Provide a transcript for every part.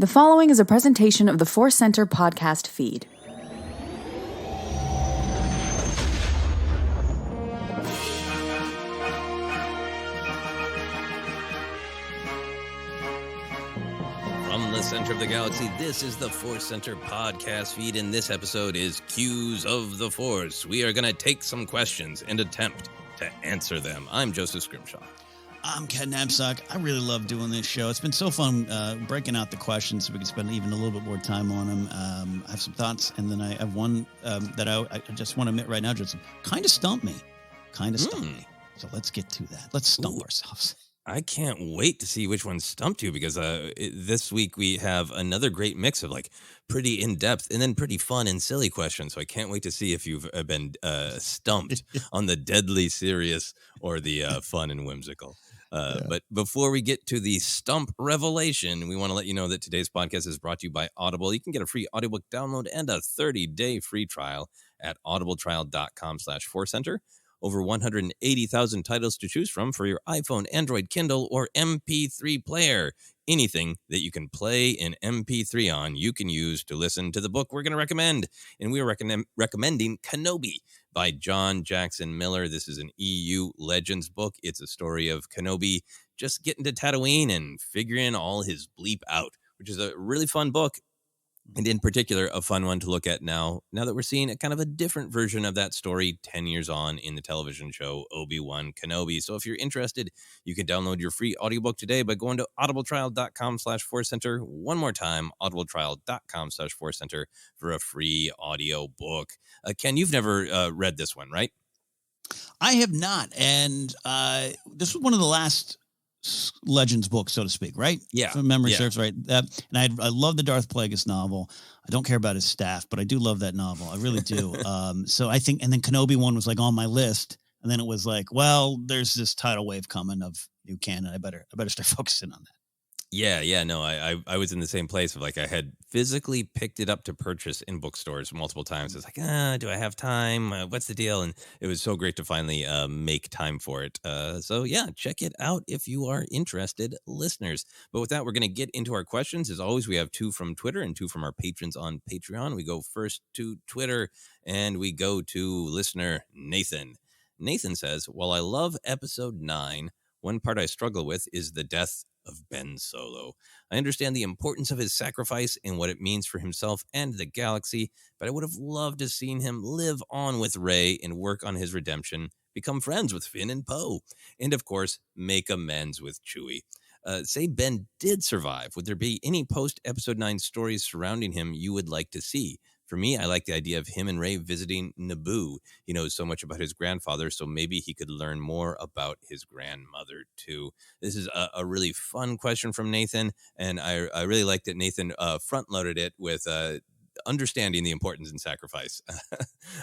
The following is a presentation of the ForceCenter podcast feed. From the center of the galaxy, this is the ForceCenter podcast feed, and this episode is Cues of the Force. We are going to take some questions and attempt to answer them. I'm Joseph Scrimshaw. I'm Ken Napzok. I really love doing this show. It's been so fun breaking out the questions so we can spend even a little bit more time on them. I have some thoughts, and then I have one that I just want to admit right now, just kind of stumped me. So let's get to that. Let's stump ourselves. I can't wait to see which one stumped you, because this week we have another great mix of like pretty in-depth and then pretty fun and silly questions. So I can't wait to see if you've been stumped on the deadly serious or the fun and whimsical. But before we get to the stump revelation, we want to let you know that today's podcast is brought to you by Audible. You can get a free audiobook download and a 30-day free trial at audibletrial.com/ForceCenter. Over 180,000 titles to choose from for your iPhone, Android, Kindle, or MP3 player. Anything that you can play in MP3 on, you can use to listen to the book we're going to recommend. And we are recommending Kenobi by John Jackson Miller. This is an EU Legends book. It's a story of Kenobi just getting to Tatooine and figuring all his bleep out, which is a really fun book. And in particular, a fun one to look at now that we're seeing a kind of a different version of that story 10 years on in the television show Obi-Wan Kenobi. So if you're interested, you can download your free audiobook today by going to audibletrial.com/ForceCenter. One more time, audibletrial.com/ForceCenter for a free audio book. Ken, you've never read this one, right? I have not. And this was one of the last Legends books, so to speak, right? Yeah. If memory serves right. And I love the Darth Plagueis novel. I don't care about his staff, but I do love that novel. I really do. So I think, and then Kenobi one was like on my list. And then it was like, well, there's this tidal wave coming of new canon. I better start focusing on that. Yeah. No, I was in the same place of like, I had physically picked it up to purchase in bookstores multiple times. It's like, do I have time? What's the deal? And it was so great to finally make time for it. So yeah, check it out if you are interested, listeners. But with that, we're going to get into our questions. As always, we have 2 from Twitter and 2 from our patrons on Patreon. We go first to Twitter and we go to listener Nathan. Nathan says, while I love episode 9, one part I struggle with is the death of Ben Solo. I understand the importance of his sacrifice and what it means for himself and the galaxy, but I would have loved to have seen him live on with Rey and work on his redemption, become friends with Finn and Poe, and of course, make amends with Chewie. Say Ben did survive. Would there be any post-Episode 9 stories surrounding him you would like to see? For me, I like the idea of him and Rey visiting Naboo. He knows so much about his grandfather, so maybe he could learn more about his grandmother, too. This is a really fun question from Nathan, and I really like that Nathan front-loaded it with understanding the importance and sacrifice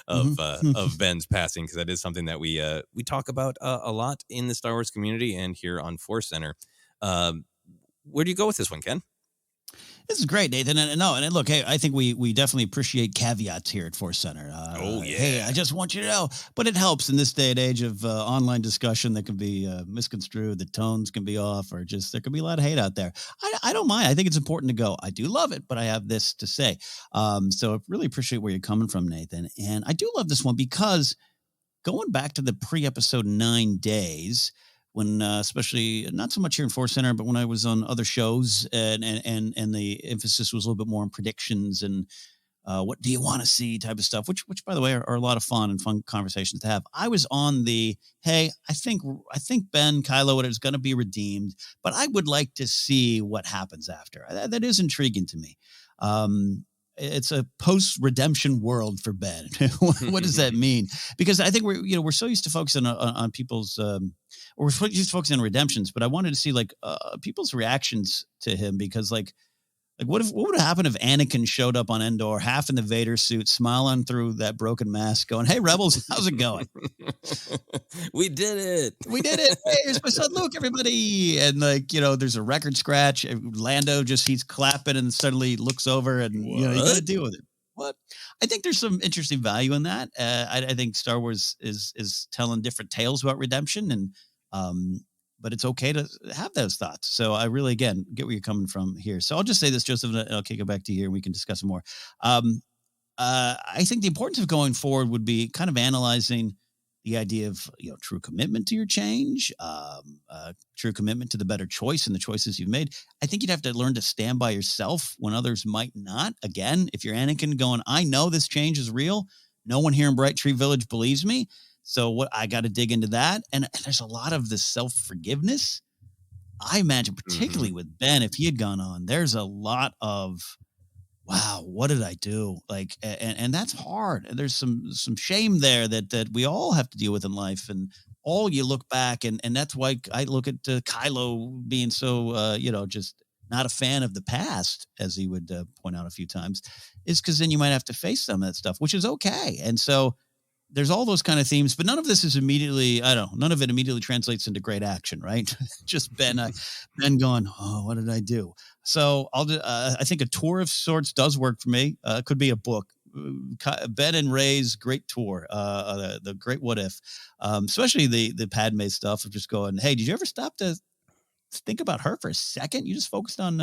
of Ben's passing, because that is something that we talk about a lot in the Star Wars community and here on ForceCenter. Where do you go with this one, Ken? This is great, Nathan. And look, hey, I think we definitely appreciate caveats here at ForceCenter. Hey, I just want you to know, but it helps in this day and age of online discussion that can be misconstrued. The tones can be off, or just there can be a lot of hate out there. I don't mind. I think it's important to go. I do love it, but I have this to say. So I really appreciate where you're coming from, Nathan. And I do love this one because going back to the pre-episode 9 days, when especially not so much here in ForceCenter, but when I was on other shows and the emphasis was a little bit more on predictions and what do you want to see type of stuff, which by the way are a lot of fun and fun conversations to have. I was on the, hey, I think Ben Kylo is going to be redeemed, but I would like to see what happens after. That is intriguing to me. It's a post-redemption world for Ben. What does that mean? Because I think we're so used to focusing on people's, or we're used to focusing on redemptions. But I wanted to see like people's reactions to him, because like what would happen if Anakin showed up on Endor, half in the Vader suit, smiling through that broken mask, going, "Hey, rebels, how's it going? We did it. Hey, here's my son Luke, everybody." And like, there's a record scratch. Lando he's clapping and suddenly looks over and, you got to deal with it. What? I think there's some interesting value in that. I think Star Wars is telling different tales about redemption. And but it's okay to have those thoughts. So I really, again, get where you're coming from here. So I'll just say this, Joseph, and I'll kick it back to you and we can discuss it more. I think the importance of going forward would be kind of analyzing the idea of, true commitment to your change, true commitment to the better choice and the choices you've made. I think you'd have to learn to stand by yourself when others might not. Again, if you're Anakin going, I know this change is real. No one here in Bright Tree Village believes me. So what I got to dig into that. And there's a lot of this self-forgiveness. I imagine, particularly with Ben, if he had gone on, there's a lot of, wow, what did I do? Like, and that's hard. And there's some shame there that we all have to deal with in life. And all you look back, and that's why I look at Kylo being so, just not a fan of the past, as he would point out a few times, is because then you might have to face some of that stuff, which is okay. And so there's all those kind of themes, but none of this is immediately, none of it immediately translates into great action, right? Just Ben going, oh, what did I do? So I think a tour of sorts does work for me. It could be a book. Ben and Rey's great tour, the great what if, especially the Padme stuff of just going, hey, did you ever stop to think about her for a second? You just focused on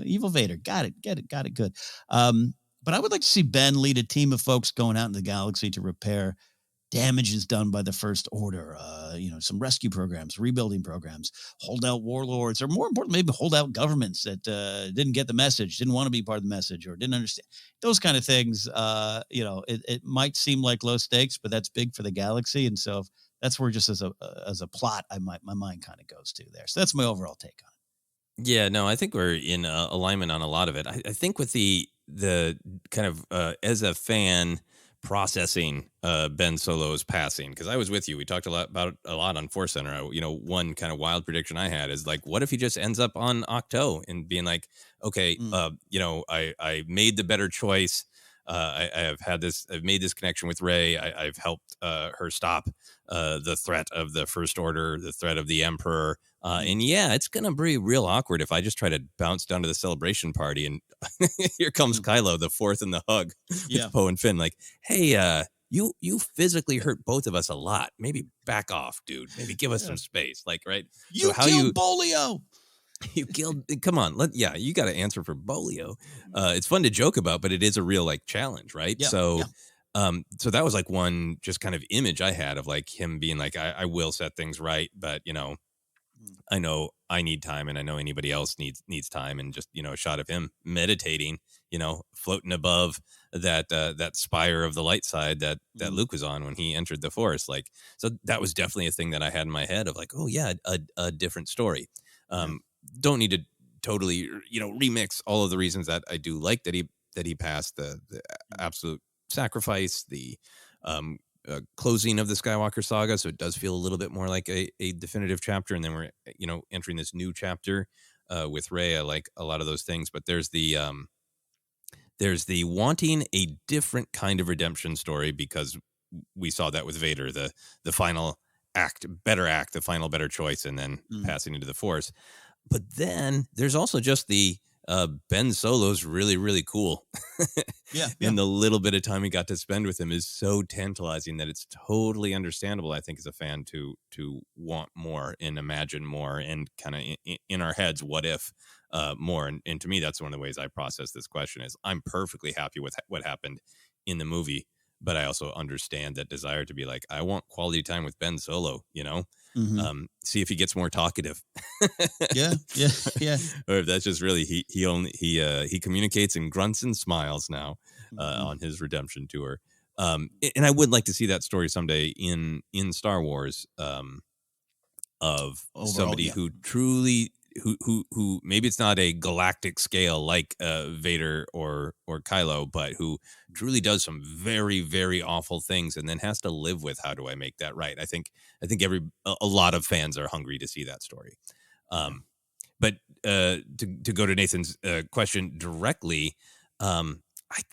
evil Vader. Got it. Good. But I would like to see Ben lead a team of folks going out in the galaxy to repair damages done by the First Order, some rescue programs, rebuilding programs, holdout warlords, or more importantly, maybe holdout governments that didn't get the message, didn't want to be part of the message, or didn't understand. Those kind of things, it might seem like low stakes, but that's big for the galaxy. And so that's where just as a plot, my mind kind of goes to there. So that's my overall take on it. Yeah, no, I think we're in alignment on a lot of it. I think with the kind of as a fan processing Ben Solo's passing, because I was with you. We talked a lot on ForceCenter. One kind of wild prediction I had is like, what if he just ends up on Octo and being like, okay, I made the better choice. I've made this connection with Rey. I've helped her stop the threat of the First Order, the threat of the Emperor. And yeah, it's going to be real awkward if I just try to bounce down to the celebration party and here comes Kylo, the fourth in the hug with Poe and Finn. Like, hey, you physically hurt both of us a lot. Maybe back off, dude. Maybe give us some space. Like, right? You killed Bolio. You killed. Come on, you got to answer for Bolio. It's fun to joke about, but it is a real challenge, right? Yeah, so that was one just kind of image I had of him being like, I will set things right, but I know I need time, and I know anybody else needs time, and just a shot of him meditating, floating above that spire of the light side that Luke was on when he entered the Force. So that was definitely a thing that I had in my head of oh yeah, a different story. Don't need to totally remix all of the reasons that I do like that he passed, the absolute sacrifice, the closing of the Skywalker saga, so it does feel a little bit more like a definitive chapter, and then we're entering this new chapter with Rey. I like a lot of those things, but there's the wanting a different kind of redemption story, because we saw that with Vader, the final act, the final better choice, and then passing into the Force. But then there's also just the Ben Solo's really, really cool. And the little bit of time we got to spend with him is so tantalizing that it's totally understandable, I think, as a fan to want more and imagine more and kind of in our heads, what if more. And to me, that's one of the ways I process this question is I'm perfectly happy with what happened in the movie, but I also understand that desire to be like, I want quality time with Ben Solo, see if he gets more talkative. Yeah. Or if that's just really, he communicates in grunts and smiles now on his redemption tour. And I would like to see that story someday in Star Wars of overall, somebody who truly, who maybe it's not a galactic scale like Vader or Kylo, but who truly does some very, very awful things and then has to live with, how do I make that right? I think a lot of fans are hungry to see that story. But to go to Nathan's question directly, I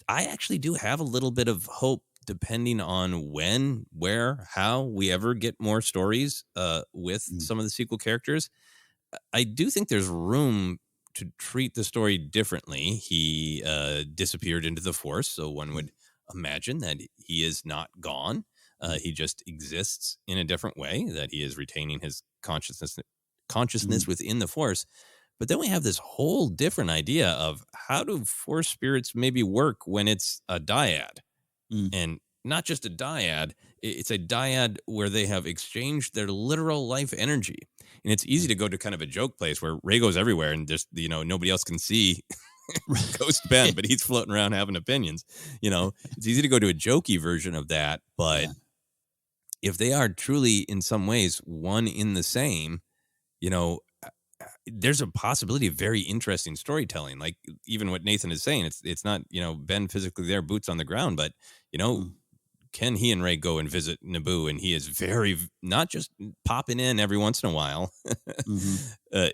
actually do have a little bit of hope, depending on when, where, how we ever get more stories with some of the sequel characters. I do think there's room to treat the story differently. He disappeared into the Force, so one would imagine that he is not gone. He just exists in a different way, that he is retaining his consciousness consciousness within the Force. But then we have this whole different idea of how do Force spirits maybe work when it's a dyad. And not just a dyad, it's a dyad where they have exchanged their literal life energy. And it's easy to go to kind of a joke place where Rey goes everywhere and just, nobody else can see Ghost Ben, but he's floating around having opinions. It's easy to go to a jokey version of that. But if they are truly in some ways one in the same, there's a possibility of very interesting storytelling. Like even what Nathan is saying, it's not, Ben physically there, boots on the ground, but, can he and Rey go and visit Naboo? And he is very, not just popping in every once in a while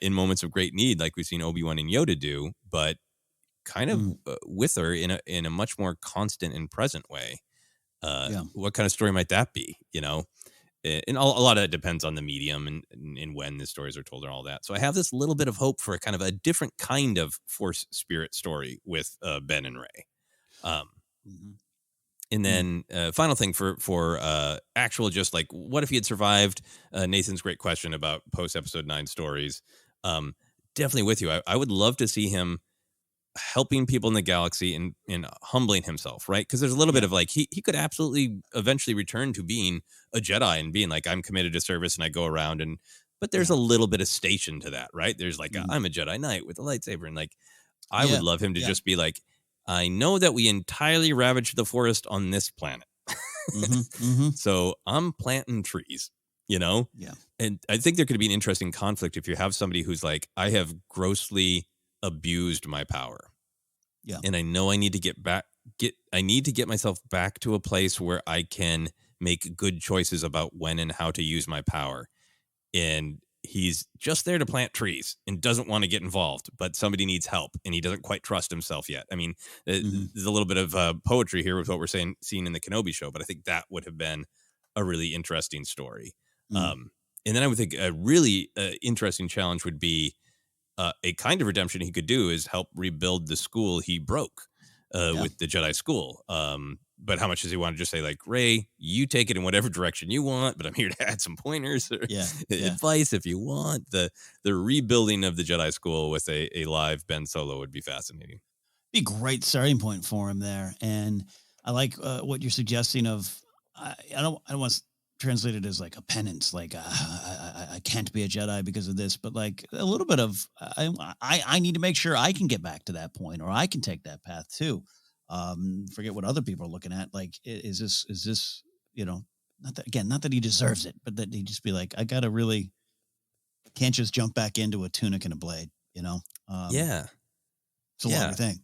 in moments of great need, like we've seen Obi-Wan and Yoda do, but kind of with her in a much more constant and present way. What kind of story might that be? And a lot of it depends on the medium and when the stories are told and all that. So I have this little bit of hope for a kind of a different kind of Force spirit story with Ben and Rey. And then final thing for actual, just like, what if he had survived? Nathan's great question about post episode 9 stories. Definitely with you. I would love to see him helping people in the galaxy and humbling himself, right? Because there's a little bit of like, he could absolutely eventually return to being a Jedi and being like, I'm committed to service and I go around but there's a little bit of station to that, right? There's like, I'm a Jedi Knight with a lightsaber. And like, I would love him to just be like, I know that we entirely ravaged the forest on this planet. So I'm planting trees, And I think there could be an interesting conflict if you have somebody who's like, I have grossly abused my power. And I know I need to get myself back to a place where I can make good choices about when and how to use my power. And he's just there to plant trees and doesn't want to get involved, but somebody needs help and he doesn't quite trust himself yet. I mean, there's a little bit of poetry here with what we're seeing in the Kenobi show, but I think that would have been a really interesting story. And then I would think a really interesting challenge would be a kind of redemption he could do is help rebuild the school he broke with the Jedi school. But how much does he want to just say, like, Rey, you take it in whatever direction you want, but I'm here to add some pointers or advice if you want. The rebuilding of the Jedi school with a live Ben Solo would be fascinating. Be a great starting point for him there. And I like what you're suggesting of, I don't want to translate it as like a penance, like I can't be a Jedi because of this, but like a little bit of, I need to make sure I can get back to that point or I can take that path too. Forget what other people are looking at. Like, is this, not that he deserves it, but that he just be like, I got to really can't just jump back into a tunic and a blade, It's a longer thing.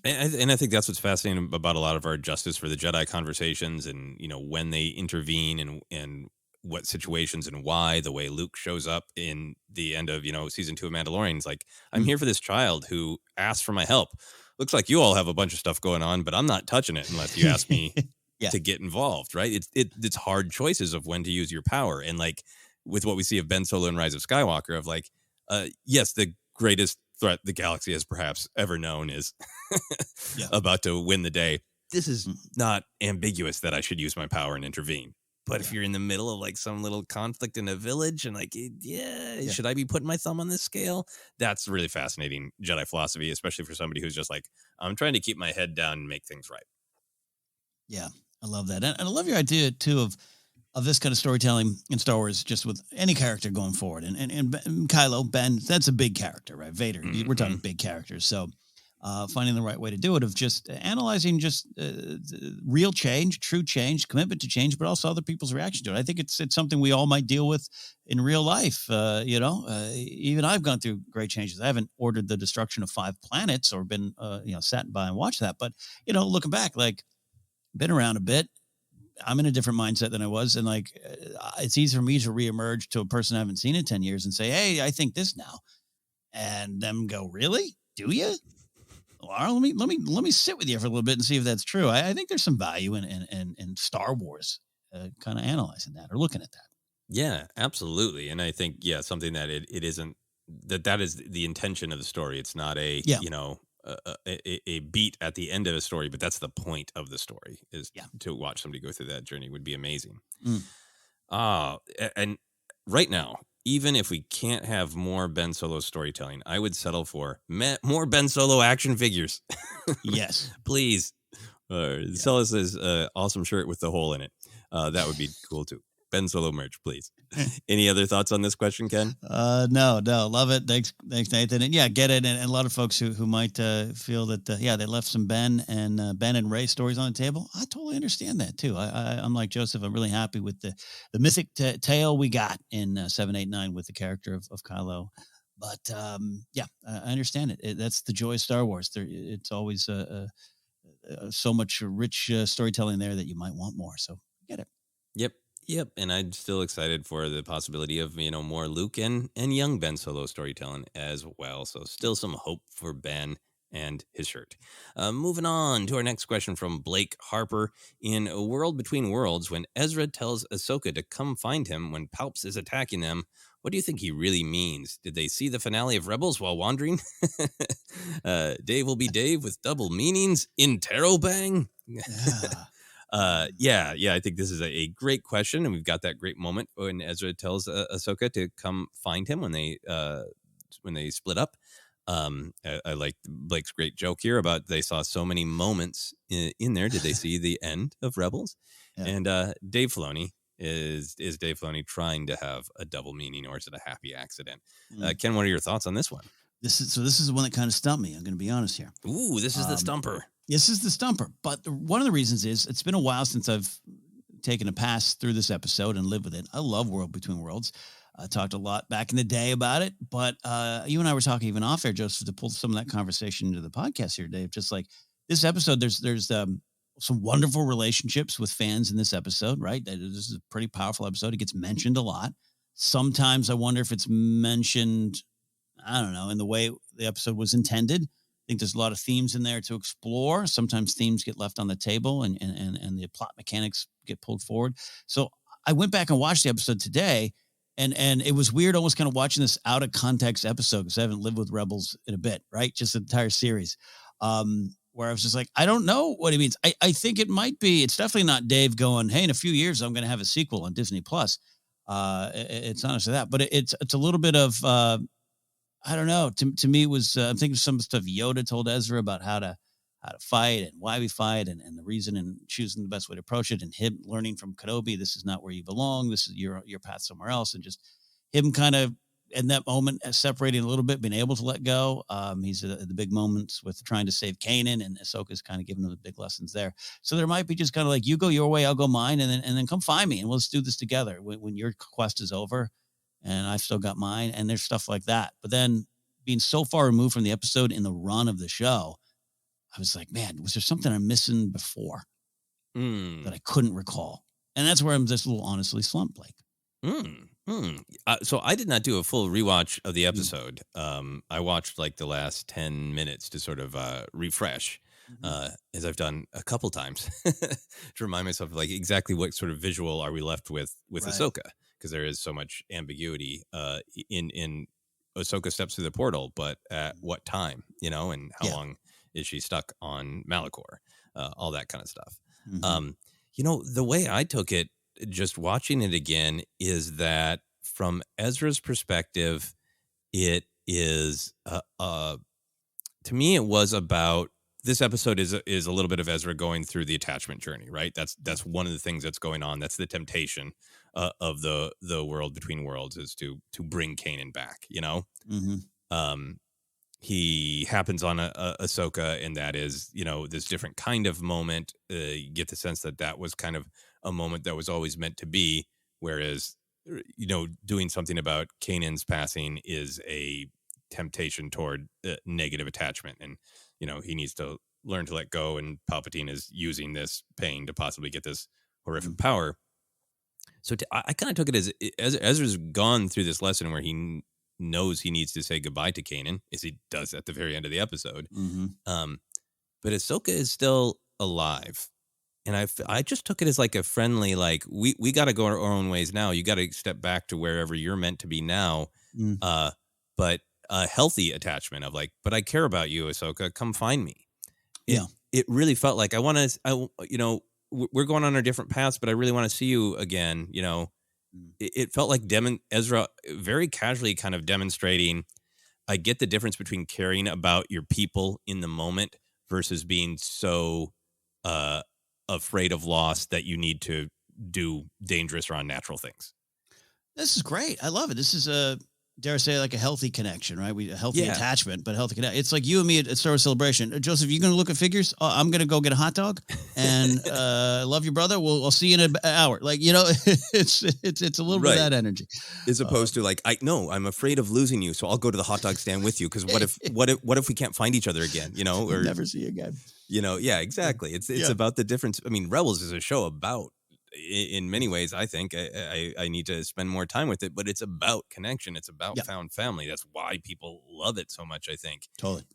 And I think that's what's fascinating about a lot of our Justice for the Jedi conversations and, when they intervene and what situations and why, the way Luke shows up in the end of, season 2 of Mandalorian's like, I'm here for this child who asked for my help. Looks like you all have a bunch of stuff going on, but I'm not touching it unless you ask me to get involved, right? It's hard choices of when to use your power. And like with what we see of Ben Solo and Rise of Skywalker of like, yes, the greatest threat the galaxy has perhaps ever known is about to win the day. This is not ambiguous that I should use my power and intervene. But if you're in the middle of like some little conflict in a village and like, should I be putting my thumb on this scale? That's really fascinating Jedi philosophy, especially for somebody who's just like, I'm trying to keep my head down and make things right. Yeah, I love that. And I love your idea too of this kind of storytelling in Star Wars, just with any character going forward. And Kylo, Ben, that's a big character, right? Vader, we're talking big characters. So finding the right way to do it, of just analyzing just real change, true change, commitment to change, but also other people's reaction to it. I think it's something we all might deal with in real life. Even I've gone through great changes. I haven't ordered the destruction of 5 planets or been, sat by and watched that. But, looking back, like, been around a bit. I'm in a different mindset than I was. And like, it's easy for me to reemerge to a person I haven't seen in 10 years and say, hey, I think this now. And them go, really? Do you? Well, let me sit with you for a little bit and see if that's true. I think there's some value in Star Wars kind of analyzing that or looking at that. Yeah, absolutely. And I think, something that it isn't, that is the intention of the story. It's not a beat at the end of a story, but that's the point of the story is to watch somebody go through that journey would be amazing. And right now, even if we can't have more Ben Solo storytelling, I would settle for more Ben Solo action figures. Yes. Please. Sell us his awesome shirt with the hole in it. That would be cool too. Ben Solo merch, please. Any other thoughts on this question, Ken? No, love it. Thanks, Nathan. And yeah, get it. And a lot of folks who might feel that they left some Ben and Rey stories on the table. I totally understand that too. I'm like Joseph. I'm really happy with the mythic tale we got in 7, 8, 9 with the character of Kylo. But I understand it. That's the joy of Star Wars. It's always so much rich storytelling there that you might want more. So get it. Yep. And I'm still excited for the possibility of, more Luke and young Ben Solo storytelling as well. So still some hope for Ben and his shirt. Moving on to our next question from Blake Harper. In A World Between Worlds, when Ezra tells Ahsoka to come find him when Palps is attacking them, what do you think he really means? Did they see the finale of Rebels while wandering? Dave will be Dave with double meanings. Interrobang? Yeah. I think this is a great question, and we've got that great moment when Ezra tells Ahsoka to come find him when they split up. I like Blake's great joke here about they saw so many moments in there. Did they see the end of Rebels? Yeah. And Dave Filoni is Dave Filoni trying to have a double meaning, or is it a happy accident? Ken, what are your thoughts on this one? This is the one that kind of stumped me. I'm going to be honest here. Ooh, this is the stumper. This is the stumper. But one of the reasons is it's been a while since I've taken a pass through this episode and lived with it. I love World Between Worlds. I talked a lot back in the day about it, but you and I were talking even off air, Joseph, to pull some of that conversation into the podcast here, Dave. Just like this episode, there's some wonderful relationships with fans in this episode, right? This is a pretty powerful episode. It gets mentioned a lot. Sometimes I wonder if it's mentioned, I don't know, in the way the episode was intended. I think there's a lot of themes in there to explore. Sometimes themes get left on the table and the plot mechanics get pulled forward. So I went back and watched the episode today, and it was weird almost kind of watching this out of context episode because I haven't lived with Rebels in a bit, right? Just the entire series. Where I was just like, I don't know what he means. I think it might be, it's definitely not Dave going, hey, in a few years, I'm going to have a sequel on Disney Plus. It's not necessarily that, but it's a little bit of, I don't know. To me, it was I'm thinking of some stuff Yoda told Ezra about how to fight and why we fight and the reason and choosing the best way to approach it, and him learning from Kenobi, this is not where you belong. This is your path somewhere else, and just him kind of in that moment separating a little bit, being able to let go. He's at the big moments with trying to save Kanan, and Ahsoka's kind of giving him the big lessons there. So there might be just kind of like, you go your way, I'll go mine, and then come find me, and let's do this together when your quest is over. And I've still got mine, and there's stuff like that. But then being so far removed from the episode in the run of the show, I was like, man, was there something I'm missing before that I couldn't recall? And that's where I'm just a little honestly slumped, Blake. So I did not do a full rewatch of the episode. I watched like the last 10 minutes to sort of refresh, as I've done a couple times to remind myself of like exactly what sort of visual are we left with right. Ahsoka. Because there is so much ambiguity in Ahsoka steps through the portal, but at what time, and how long is she stuck on Malachor, all that kind of stuff. The way I took it, just watching it again, is that from Ezra's perspective, it is, to me, it was about, this episode is a little bit of Ezra going through the attachment journey, right? That's one of the things that's going on. That's the temptation of the World Between Worlds, is to bring Kanan back. He happens on Ahsoka, and that is this different kind of moment. You get the sense that was kind of a moment that was always meant to be, whereas doing something about Kanan's passing is a temptation toward negative attachment, and he needs to learn to let go, and Palpatine is using this pain to possibly get this horrific power. So I kind of took it as Ezra's gone through this lesson where he knows he needs to say goodbye to Kanan, as he does at the very end of the episode. But Ahsoka is still alive. And I just took it as like a friendly, like, we got to go our own ways now. You got to step back to wherever you're meant to be now. But a healthy attachment of like, but I care about you, Ahsoka. Come find me. It really felt like we're going on our different paths, but I really want to see you again, it felt like Ezra very casually kind of demonstrating, I get the difference between caring about your people in the moment versus being so afraid of loss that you need to do dangerous or unnatural things. This is great. I love it. This is dare I say, like a healthy connection, right? A healthy attachment, but a healthy connection. It's like you and me at Star Wars Celebration. Joseph, you going to look at figures? I'm going to go get a hot dog, and love your brother. I'll see you in an hour. Like, it's a little bit of that energy, as opposed to like, I'm afraid of losing you, so I'll go to the hot dog stand with you. Because what if we can't find each other again? Or never see you again. Yeah, exactly. It's about the difference. I mean, Rebels is a show about. In many ways, I think I need to spend more time with it, but it's about connection. It's about found family. That's why people love it so much, I think. Totally.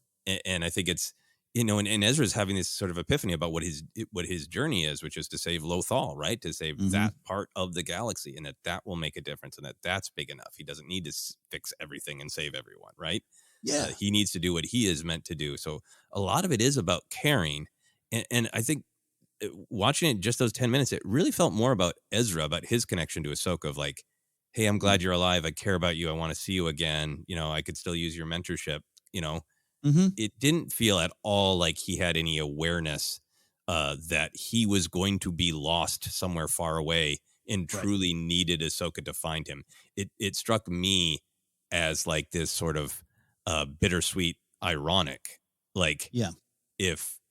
And I think it's, and Ezra's having this sort of epiphany about what his journey is, which is to save Lothal, right? To save that part of the galaxy, and that will make a difference, and that's big enough. He doesn't need to fix everything and save everyone, right? Yeah. He needs to do what he is meant to do. So a lot of it is about caring. And I think, watching it just those 10 minutes, it really felt more about Ezra, about his connection to Ahsoka of like, hey, I'm glad you're alive. I care about you. I want to see you again. I could still use your mentorship. It didn't feel at all like he had any awareness that he was going to be lost somewhere far away and truly needed Ahsoka to find him. It struck me as like this sort of bittersweet, ironic, like,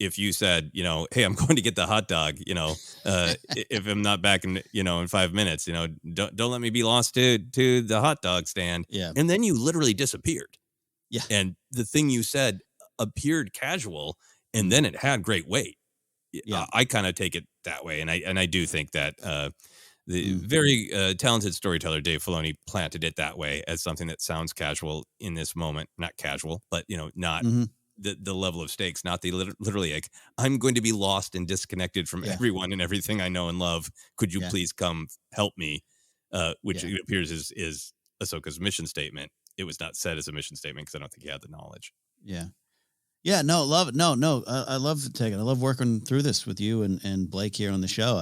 if you said, hey, I'm going to get the hot dog, if I'm not back in 5 minutes, don't let me be lost to the hot dog stand. Yeah. And then you literally disappeared. Yeah. And the thing you said appeared casual, and then it had great weight. Yeah. I kind of take it that way. And I do think that the very talented storyteller, Dave Filoni, planted it that way as something that sounds casual in this moment. Not casual, but, not the level of stakes, not the literally like, I'm going to be lost and disconnected from everyone and everything I know and love. Could you please come help me? Which it appears is Ahsoka's mission statement. It was not said as a mission statement because I don't think he had the knowledge. Yeah. Yeah, no, love it. No, I love taking. I love working through this with you and Blake here on the show.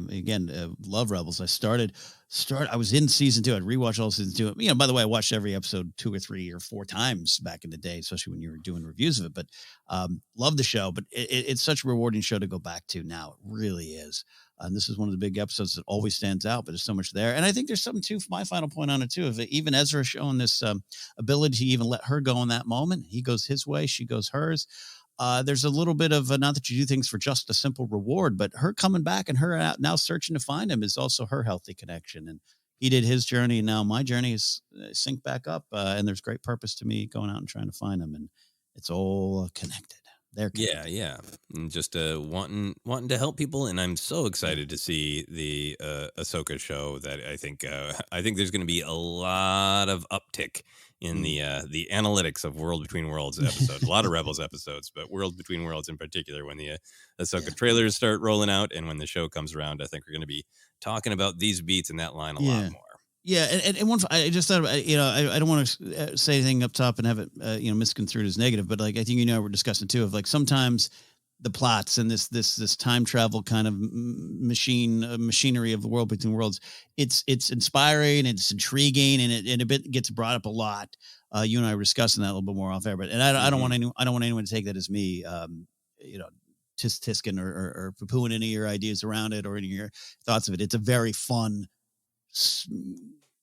Again, love Rebels. I was in season 2. I'd rewatch all season 2. By the way, I watched every episode 2 or 3 or 4 times back in the day, especially when you were doing reviews of it. But love the show. But it's such a rewarding show to go back to now. It really is. And this is one of the big episodes that always stands out, but there's so much there. And I think there's something too, my final point on it too, of even Ezra showing this ability to even let her go in that moment. He goes his way, she goes hers. There's a little bit of not that you do things for just a simple reward, but her coming back and her out now searching to find him is also her healthy connection. And he did his journey, and now my journey is sync back up. And there's great purpose to me going out and trying to find him, and it's all connected. Yeah, and just wanting to help people, and I'm so excited to see the Ahsoka show. That I think there's going to be a lot of uptick in the analytics of World Between Worlds episodes. A lot of Rebels episodes, but World Between Worlds in particular. When the Ahsoka trailers start rolling out, and when the show comes around, I think we're going to be talking about these beats in that line a lot more. Yeah, and one, I just thought about, I don't want to say anything up top and have it, misconstrued as negative, but like, I think, we're discussing too, of like, sometimes the plots and this time travel kind of machinery of the World Between Worlds, it's inspiring, it's intriguing, and it gets brought up a lot. You and I were discussing that a little bit more off air, but, and I don't want anyone to take that as me, tisking or poo-pooing any of your ideas around it or any of your thoughts of it. It's a very fun,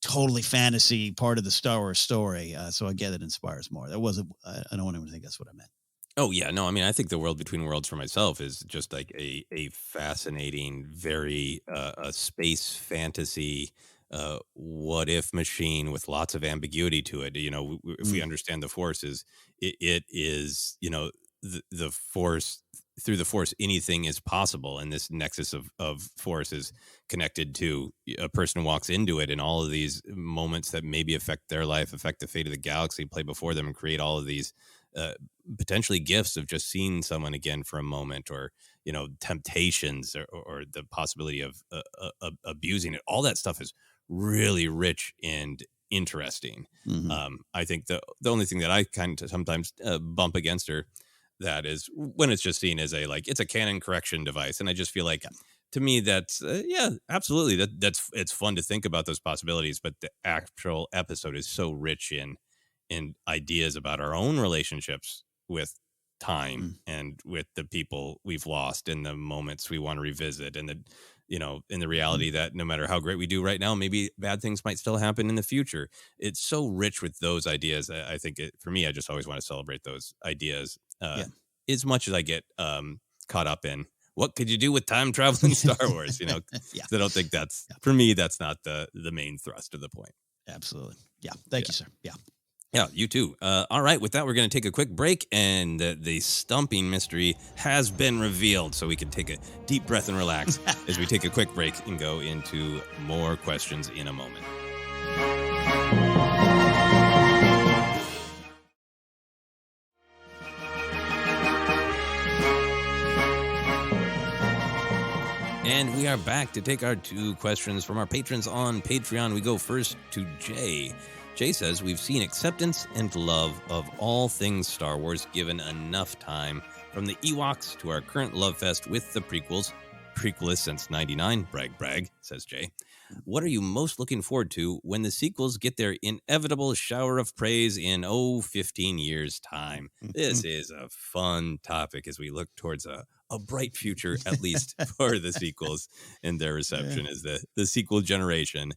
totally fantasy part of the Star Wars story. So I get it inspires more. I don't want anyone to think that's what I meant. Oh yeah, no, I mean, I think the World Between Worlds for myself is just like a fascinating, very a space fantasy, what if machine with lots of ambiguity to it. If we understand the Force it is, the Force, through the Force, anything is possible. And this nexus of Force is connected to a person who walks into it, and all of these moments that maybe affect their life, affect the fate of the galaxy, play before them, and create all of these potentially gifts of just seeing someone again for a moment, or, temptations, or the possibility of abusing it. All that stuff is really rich and interesting. Mm-hmm. I think the only thing that I kind of sometimes bump against her that is when it's just seen as it's a canon correction device. And I just feel like to me, that's absolutely. It's fun to think about those possibilities, but the actual episode is so rich in ideas about our own relationships with time and with the people we've lost and the moments we want to revisit, and in the reality that no matter how great we do right now, maybe bad things might still happen in the future. It's so rich with those ideas. I think for me, I just always want to celebrate those ideas as much as I get caught up in what could you do with time travel in Star Wars? I don't think for me, that's not the main thrust of the point. Absolutely. Yeah. Thank you, sir. Yeah. Yeah, you too. All right, with that, we're going to take a quick break, and the stumping mystery has been revealed, so we can take a deep breath and relax as we take a quick break and go into more questions in a moment. And we are back to take our 2 questions from our patrons on Patreon. We go first to Jay. Jay says, we've seen acceptance and love of all things Star Wars given enough time, from the Ewoks to our current love fest with the prequels. Prequelist since 99, brag, says Jay. What are you most looking forward to when the sequels get their inevitable shower of praise in 15 years' time? This is a fun topic as we look towards a bright future, at least for the sequels and their reception as the sequel generation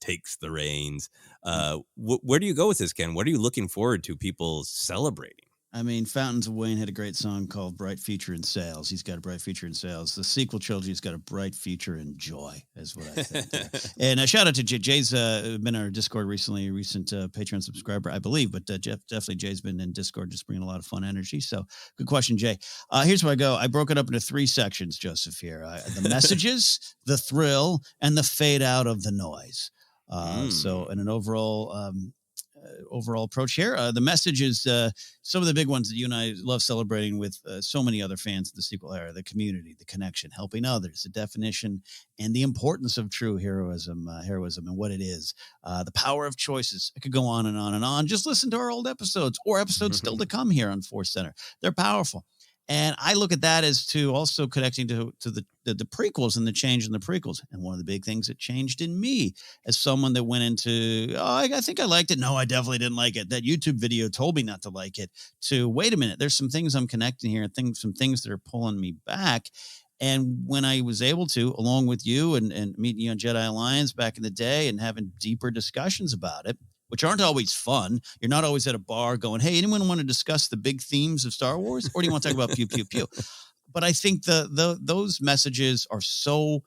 takes the reins. Where do you go with this, Ken? What are you looking forward to people celebrating? I mean, Fountains of Wayne had a great song called Bright Future in Sales. He's got a bright future in sales. The sequel trilogy's got a bright future in joy, is what I think. And a shout out to Jay. Jay's been in our Discord recently, recent Patreon subscriber, I believe. But definitely Jay's been in Discord, just bringing a lot of fun energy. So good question, Jay. Here's where I go. I broke it up into 3 sections, Joseph, here. The messages, the thrill, and the fade out of the noise. So in an overall approach here. The message is some of the big ones that you and I love celebrating with so many other fans of the sequel era: the community, the connection, helping others, the definition and the importance of true heroism and what it is, the power of choices. I could go on and on and on. Just listen to our old episodes or episodes still to come here on ForceCenter. They're powerful. And I look at that as to also connecting to the prequels and the change in the prequels. And one of the big things that changed in me as someone that went into, I think I liked it. No, I definitely didn't like it. That YouTube video told me not to like it. To wait a minute, there's some things I'm connecting here, some things that are pulling me back. And when I was able to, along with you and meeting you on Jedi Alliance back in the day and having deeper discussions about it, which aren't always fun. You're not always at a bar going, hey, anyone want to discuss the big themes of Star Wars? Or do you want to talk about pew, pew, pew? But I think those messages are so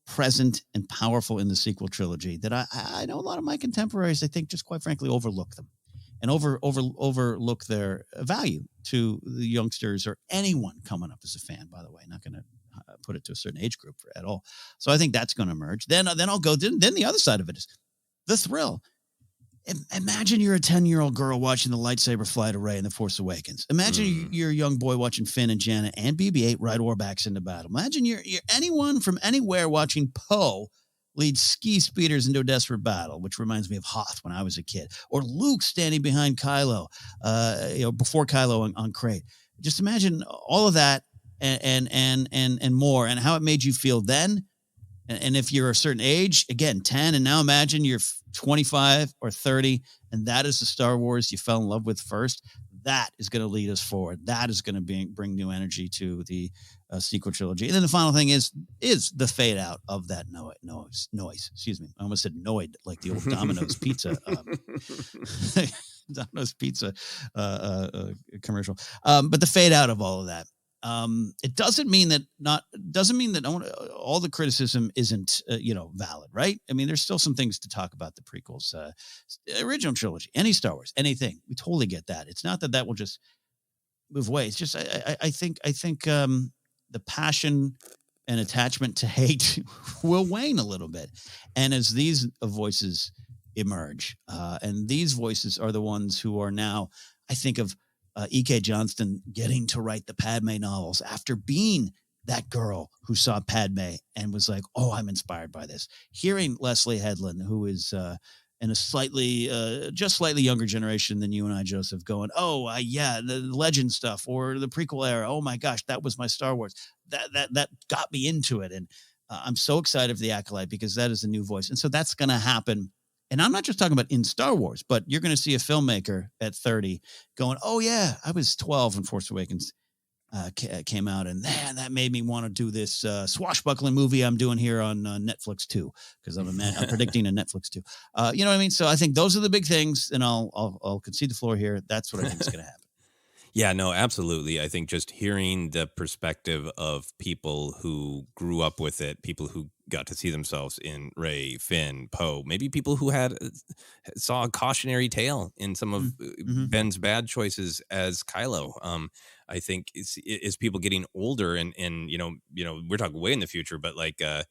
present and powerful in the sequel trilogy that I know a lot of my contemporaries, I think, just quite frankly, overlook them and overlook their value to the youngsters or anyone coming up as a fan, by the way. Not going to put it to a certain age group at all. So I think that's going to emerge. Then I'll go, then the other side of it is the thrill. Imagine you're a 10-year-old girl watching the lightsaber fly to Rey in The Force Awakens. Imagine you're a young boy watching Finn and Janet and BB-8 ride Orbaks into battle. Imagine you're anyone from anywhere watching Poe lead ski speeders into a desperate battle, which reminds me of Hoth when I was a kid, or Luke standing behind Kylo, before Kylo on Crate. Just imagine all of that and more, and how it made you feel then. And if you're a certain age, again, 10, and now imagine you're 25 or 30, and that is the Star Wars you fell in love with first. That is going to lead us forward. That is going to bring new energy to the sequel trilogy. And then the final thing is the fade out of that noise. Excuse me. I almost said noid, like the old Domino's pizza. Domino's pizza commercial. But the fade out of all of that. It doesn't mean that all the criticism isn't, valid, right? I mean, there's still some things to talk about the prequels, original trilogy, any Star Wars, anything. We totally get that. It's not that will just move away. It's just, I think the passion and attachment to hate will wane a little bit. And as these voices emerge, and these voices are the ones who are now, I think of, E.K. Johnston getting to write the Padme novels after being that girl who saw Padme and was like, oh, I'm inspired by this. Hearing Leslie Headland, who is, and a just slightly younger generation than you and I, Joseph, going, oh, yeah, the legend stuff or the prequel era. Oh my gosh, that was my Star Wars. That got me into it. And I'm so excited for the Acolyte because that is a new voice. And so that's going to happen. And I'm not just talking about in Star Wars, but you're going to see a filmmaker at 30 going, oh yeah, I was 12 when Force Awakens came out, and man, that made me want to do this swashbuckling movie I'm doing here on Netflix too, because I'm predicting a Netflix too. You know what I mean? So I think those are the big things, and I'll concede the floor here. That's what I think is going to happen. Yeah, no, absolutely. I think just hearing the perspective of people who grew up with it, people who got to see themselves in Rey, Finn, Poe, maybe people who saw a cautionary tale in some of Ben's bad choices as Kylo. I think is people getting older and we're talking way in the future, but like I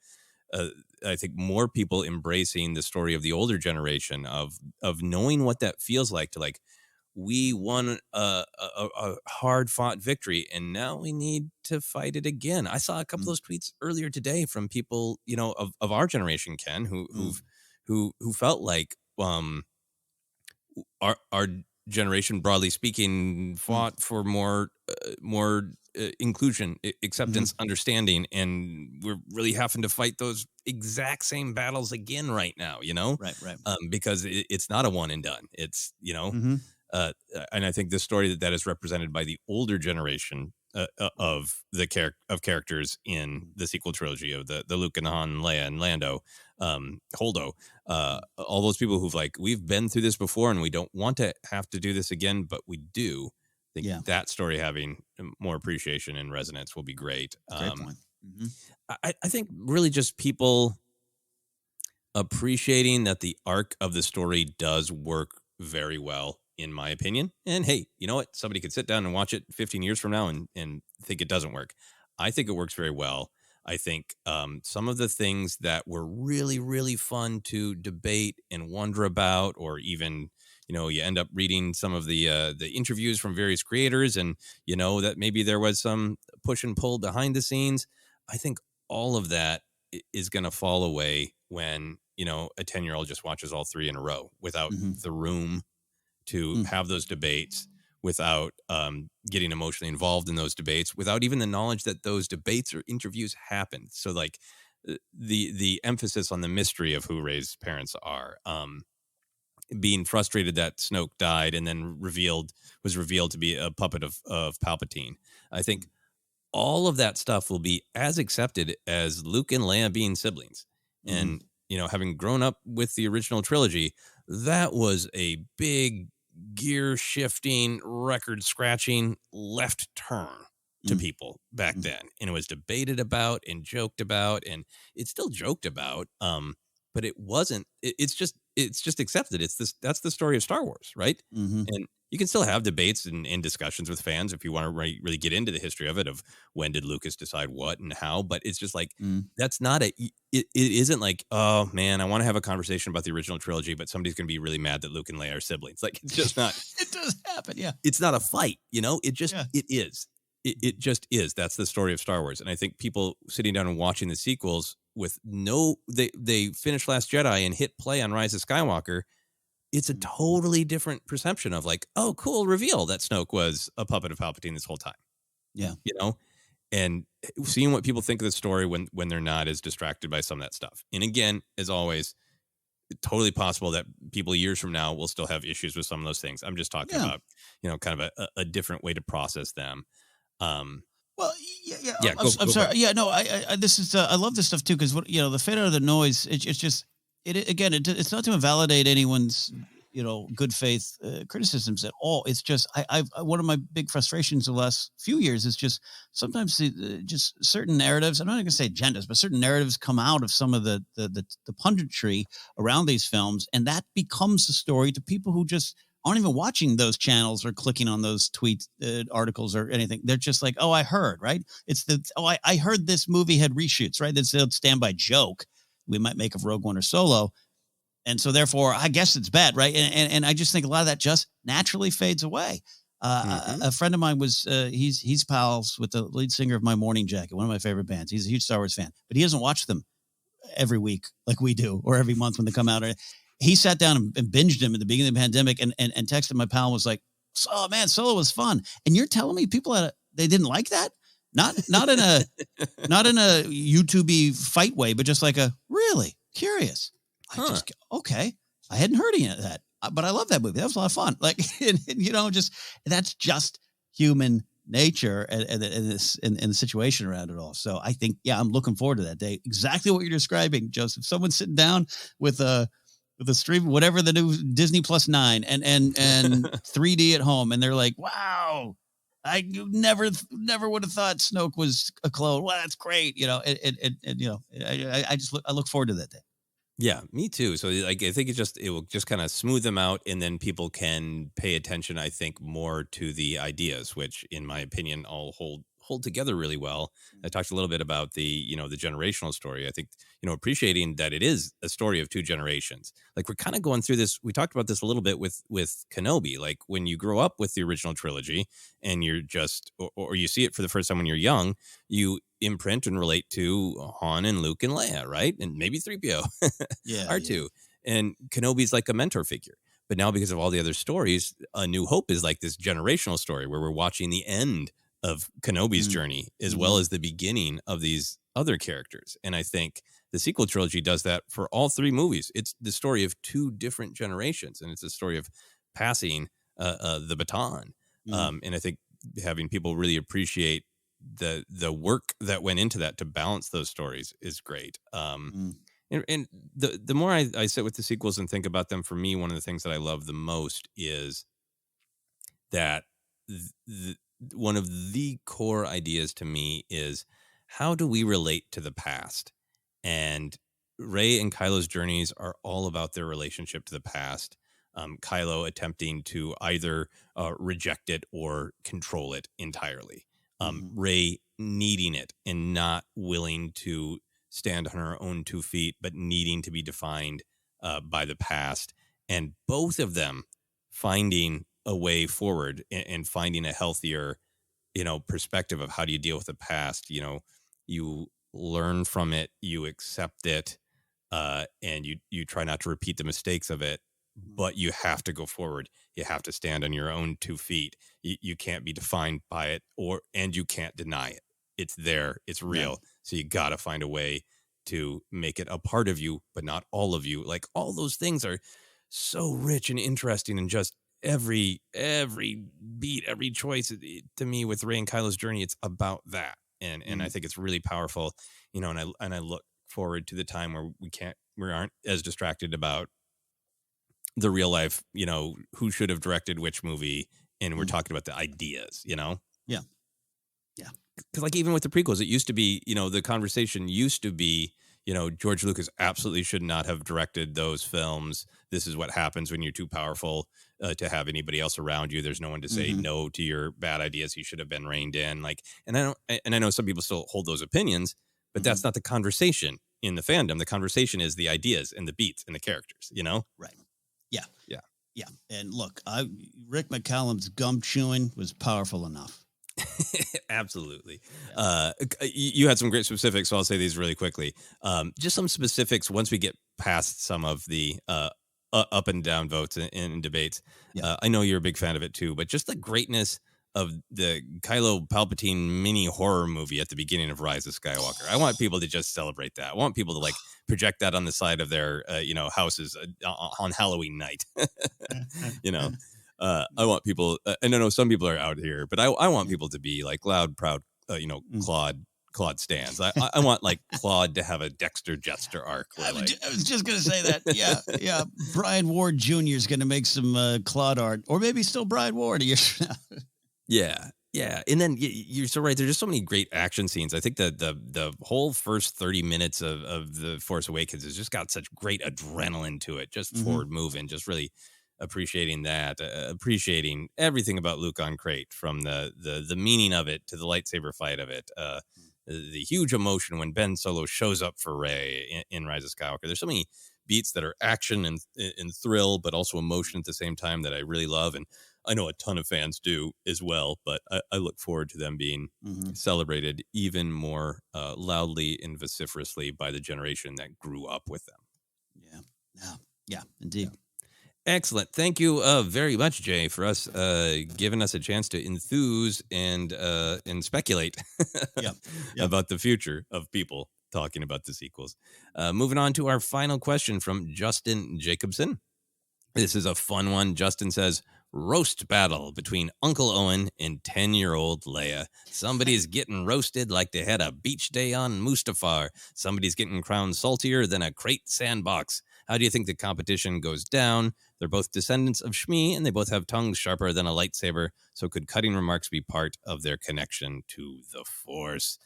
think more people embracing the story of the older generation of knowing what that feels like to like, we won a hard fought victory and now we need to fight it again. I saw a couple of those tweets earlier today from people, of our generation, Ken, who felt like our generation, broadly speaking, fought for more inclusion, acceptance, understanding, and we're really having to fight those exact same battles again right now. Right. Because it's not a one and done. It's and I think the story that is represented by the older generation of characters in the sequel trilogy of the Luke and Han, Leia and Lando, Holdo, all those people who've like, we've been through this before and we don't want to have to do this again, but we do. I think that story having more appreciation and resonance will be great. Great point. I think really just people appreciating that the arc of the story does work very well, in my opinion. And hey, you know what? Somebody could sit down and watch it 15 years from now and think it doesn't work. I think it works very well. I think some of the things that were really, really fun to debate and wonder about, or even, you end up reading some of the interviews from various creators and, that maybe there was some push and pull behind the scenes. I think all of that is going to fall away when, a 10-year-old just watches all three in a row without the room to have those debates, without getting emotionally involved in those debates, without even the knowledge that those debates or interviews happened. So like the emphasis on the mystery of who Rey's parents are, being frustrated that Snoke died and then was revealed to be a puppet of Palpatine. I think all of that stuff will be as accepted as Luke and Leia being siblings. And, having grown up with the original trilogy, that was a big gear shifting, record scratching left turn to people back then. And it was debated about and joked about, and it's still joked about. But it wasn't, it's just accepted. That's the story of Star Wars. Right. And you can still have debates and discussions with fans if you want to really get into the history of it, of when did Lucas decide what and how, but it's just like, that's not it isn't like, oh man, I want to have a conversation about the original trilogy, but somebody's going to be really mad that Luke and Leia are siblings. Like, it's just not, it does happen. Yeah. It's not a fight, it just, it is. It just is. That's the story of Star Wars. And I think people sitting down and watching the sequels with they finished Last Jedi and hit play on Rise of Skywalker, it's a totally different perception of like, oh, cool reveal that Snoke was a puppet of Palpatine this whole time. Yeah. And seeing what people think of the story when they're not as distracted by some of that stuff. And again, as always, totally possible that people years from now will still have issues with some of those things. I'm just talking about, kind of a different way to process them. Well, yeah. I'm sorry. Yeah, no. I this is I love this stuff too, because the fade out of the noise. It's just it's not to invalidate anyone's good faith criticisms at all. It's just I one of my big frustrations the last few years is just sometimes just certain narratives. I'm not going to say agendas, but certain narratives come out of some of the punditry around these films, and that becomes the story to people who just aren't even watching those channels or clicking on those tweets, articles or anything. They're just like, oh, I heard, right? It's I heard this movie had reshoots, right? That's a standby joke we might make of Rogue One or Solo. And so therefore, I guess it's bad, right? And I just think a lot of that just naturally fades away. A friend of mine was, he's pals with the lead singer of My Morning Jacket, one of my favorite bands. He's a huge Star Wars fan, but he doesn't watch them every week like we do, or every month when they come out. he sat down and binged him at the beginning of the pandemic and texted my pal and was like, "Oh man, Solo was fun." And you're telling me people they didn't like that? Not in a YouTube-y fight way, but just like a really curious. Okay. I hadn't heard any of that, but I love that movie. That was a lot of fun. Like, and, just that's just human nature and the situation around it all. So I think, I'm looking forward to that day. Exactly what you're describing, Joseph. Someone sitting down with a stream, whatever the new Disney Plus 9 and 3D at home, and they're like, "Wow, I never would have thought Snoke was a clone. Well, that's great." I look forward to that day. Yeah, me too. So like, I think it will just kind of smooth them out, and then people can pay attention, I think, more to the ideas, which in my opinion all hold together really well. I talked a little bit about the generational story. I think, appreciating that it is a story of two generations. Like, we're kind of going through this. We talked about this a little bit with Kenobi. Like, when you grow up with the original trilogy and you're just, or you see it for the first time when you're young, you imprint and relate to Han and Luke and Leia, right? And maybe 3PO, R2. And Kenobi's like a mentor figure. But now, because of all the other stories, A New Hope is like this generational story where we're watching the end of Kenobi's journey as well as the beginning of these other characters. And I think the sequel trilogy does that for all three movies. It's the story of two different generations, and it's a story of passing the baton. And I think having people really appreciate the work that went into that to balance those stories is great. And the more I sit with the sequels and think about them, for me, one of the things that I love the most is that one of the core ideas to me is, how do we relate to the past? And Rey and Kylo's journeys are all about their relationship to the past. Kylo attempting to either reject it or control it entirely. Rey needing it and not willing to stand on her own 2 feet, but needing to be defined by the past. And both of them finding a way forward and finding a healthier, perspective of how do you deal with the past. You learn from it, you accept it, and you try not to repeat the mistakes of it, but you have to go forward. You have to stand on your own 2 feet. You can't be defined by it, and you can't deny it. It's there. It's real. Yeah. So you got to find a way to make it a part of you, but not all of you. Like, all those things are so rich and interesting, and just every beat, every choice to me with Rey and Kylo's journey, it's about that. And I think it's really powerful, and I look forward to the time where we aren't as distracted about the real life, who should have directed which movie. And we're talking about the ideas, Yeah. Yeah. Because like, even with the prequels, it used to be, the conversation used to be, George Lucas absolutely should not have directed those films. This is what happens when you're too powerful to have anybody else around you. There's no one to say no to your bad ideas. He should have been reined in. Like, and I know some people still hold those opinions, but that's not the conversation in the fandom. The conversation is the ideas and the beats and the characters, Right. Yeah. And look, Rick McCallum's gum chewing was powerful enough. Absolutely. Yeah. You had some great specifics, so I'll say these really quickly. Just some specifics once we get past some of the up and down votes in debates. Yeah. I know you're a big fan of it too, but just the greatness of the Kylo Palpatine mini horror movie at the beginning of Rise of Skywalker. I want people to just celebrate that. I want people to project that on the side of their houses on Halloween night. I want people, and I know some people are out here, but I want people to be like loud, proud, Claude stands. I want like Claude to have a Dexter Jester arc. I was just going to say that. Yeah. Brian Ward Jr. is going to make some Claude art, or maybe still Brian Ward a year from now. Yeah. And then you're so right. There's just so many great action scenes. I think the whole first 30 minutes of The Force Awakens has just got such great adrenaline to it, just forward moving, just really appreciating that, appreciating everything about Luke on Crate, from the meaning of it to the lightsaber fight of it, the huge emotion when Ben Solo shows up for Rey in Rise of Skywalker. There's so many beats that are action and thrill, but also emotion at the same time, that I really love. And I know a ton of fans do as well, but I look forward to them being celebrated even more loudly and vociferously by the generation that grew up with them. Yeah. Yeah, indeed. Excellent. Thank you very much, Jay, for us giving us a chance to enthuse and speculate Yeah. about the future of people talking about the sequels. Moving on to our final question from Justin Jacobson. This is a fun one. Justin says, roast battle between Uncle Owen and 10-year-old Leia. Somebody's getting roasted like they had a beach day on Mustafar. Somebody's getting crowned saltier than a crate sandbox. How do you think the competition goes down? They're both descendants of Shmi, and they both have tongues sharper than a lightsaber. So could cutting remarks be part of their connection to the Force?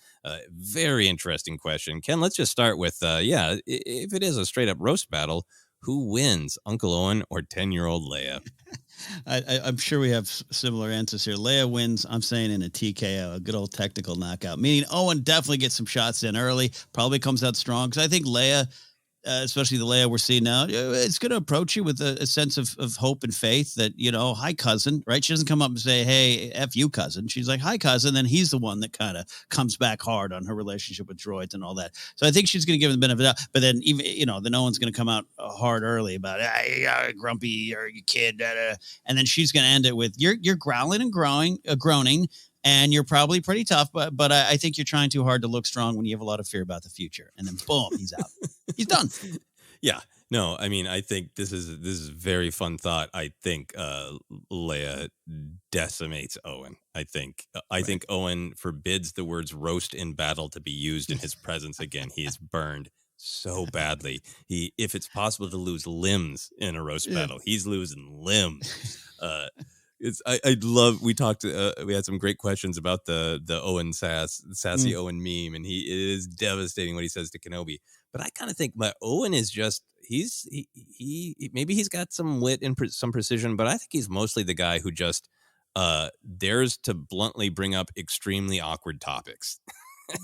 Very interesting question. Ken, let's just start with, if it is a straight-up roast battle, who wins, Uncle Owen or 10-year-old Leia? I'm sure we have similar answers here. Leia wins, I'm saying, in a TKO, a good old technical knockout, meaning Owen definitely gets some shots in early, probably comes out strong, because I think Leia, especially the Leia we're seeing now, it's going to approach you with a sense of hope and faith that, hi, cousin, right? She doesn't come up and say, hey, F you, cousin. She's like, hi, cousin. Then he's the one that kind of comes back hard on her relationship with droids and all that. So I think she's going to give him the benefit of the doubt. But then, even, then Owen's going to come out hard early about, grumpy or you kid. And then she's going to end it with, you're growling and groaning. And you're probably pretty tough, but I think you're trying too hard to look strong when you have a lot of fear about the future. And then boom, he's out. He's done. Yeah. No, I mean, I think this is a very fun thought. I think Leia decimates Owen. I think Owen forbids the words roast in battle to be used in his presence again. He is burned so badly. If it's possible to lose limbs in a roast battle, he's losing limbs. I love. We talked. We had some great questions about the Owen sassy Owen meme, and it is devastating what he says to Kenobi. But I kind of think my Owen is just he maybe he's got some wit and some precision, but I think he's mostly the guy who just dares to bluntly bring up extremely awkward topics.